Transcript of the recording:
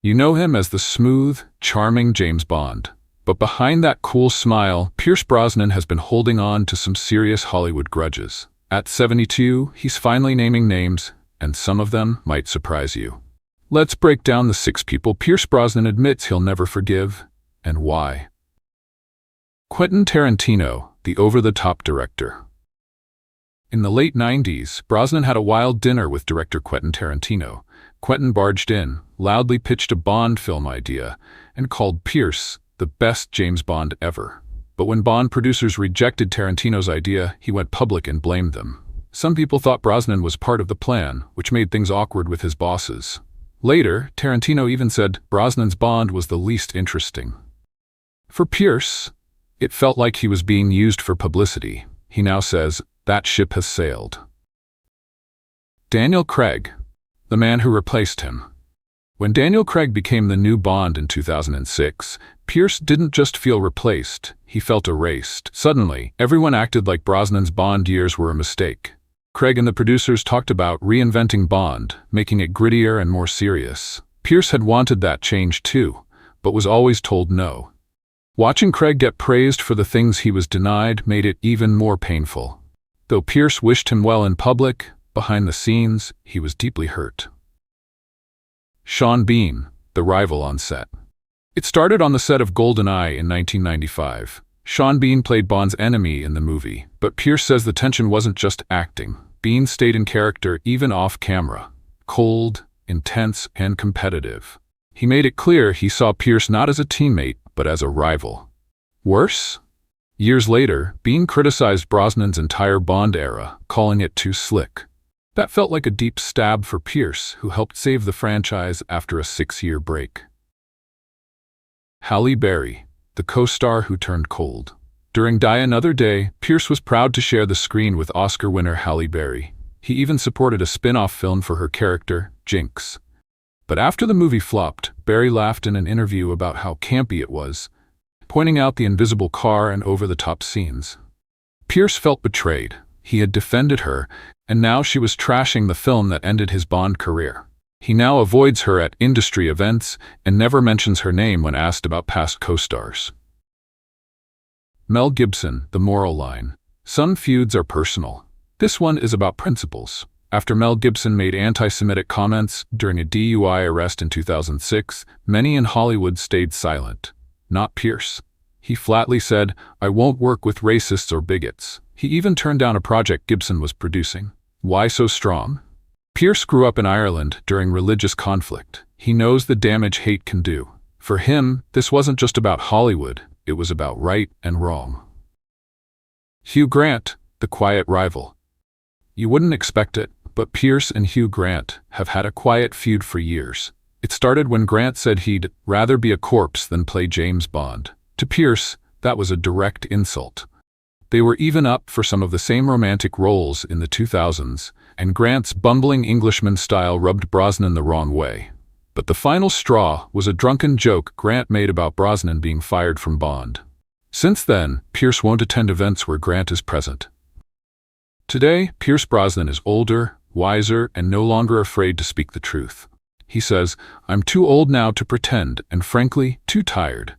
You know him as the smooth, charming James Bond. But behind that cool smile, Pierce Brosnan has been holding on to some serious Hollywood grudges. At 72, he's finally naming names, and some of them might surprise you. Let's break down the 6 people Pierce Brosnan admits he'll never forgive, and why. Quentin Tarantino, the over-the-top director. In the late 90s, Brosnan had a wild dinner with director Quentin Tarantino. Quentin barged in, loudly pitched a Bond film idea, and called Pierce the best James Bond ever. But when Bond producers rejected Tarantino's idea, he went public and blamed them. Some people thought Brosnan was part of the plan, which made things awkward with his bosses. Later, Tarantino even said Brosnan's Bond was the least interesting. For Pierce, it felt like he was being used for publicity. He now says, that ship has sailed. Daniel Craig, the man who replaced him. When Daniel Craig became the new Bond in 2006, Pierce didn't just feel replaced, he felt erased. Suddenly, everyone acted like Brosnan's Bond years were a mistake. Craig and the producers talked about reinventing Bond, making it grittier and more serious. Pierce had wanted that change too, but was always told no. Watching Craig get praised for the things he was denied made it even more painful. Though Pierce wished him well in public, behind the scenes, he was deeply hurt. Sean Bean, the rival on set. It started on the set of GoldenEye in 1995. Sean Bean played Bond's enemy in the movie, but Pierce says the tension wasn't just acting. Bean stayed in character even off-camera, cold, intense, and competitive. He made it clear he saw Pierce not as a teammate, but as a rival. Worse? Years later, Bean criticized Brosnan's entire Bond era, calling it too slick. That felt like a deep stab for Pierce, who helped save the franchise after a 6-year break. Halle Berry, the co-star who turned cold. During Die Another Day, Pierce was proud to share the screen with Oscar winner Halle Berry. He even supported a spin-off film for her character, Jinx. But after the movie flopped, Berry laughed in an interview about how campy it was, pointing out the invisible car and over-the-top scenes. Pierce felt betrayed. He had defended her, and now she was trashing the film that ended his Bond career. He now avoids her at industry events and never mentions her name when asked about past co-stars. Mel Gibson, the moral line. Some feuds are personal. This one is about principles. After Mel Gibson made anti-Semitic comments during a DUI arrest in 2006, many in Hollywood stayed silent. Not Pierce. He flatly said, "I won't work with racists or bigots." He even turned down a project Gibson was producing. Why so strong? Pierce grew up in Ireland during religious conflict. He knows the damage hate can do. For him, this wasn't just about Hollywood, it was about right and wrong. Hugh Grant, the quiet rival. You wouldn't expect it, but Pierce and Hugh Grant have had a quiet feud for years. It started when Grant said he'd rather be a corpse than play James Bond. To Pierce, that was a direct insult. They were even up for some of the same romantic roles in the 2000s, and Grant's bumbling Englishman style rubbed Brosnan the wrong way. But the final straw was a drunken joke Grant made about Brosnan being fired from Bond. Since then, Pierce won't attend events where Grant is present. Today, Pierce Brosnan is older, wiser, and no longer afraid to speak the truth. He says, "I'm too old now to pretend, and frankly, too tired."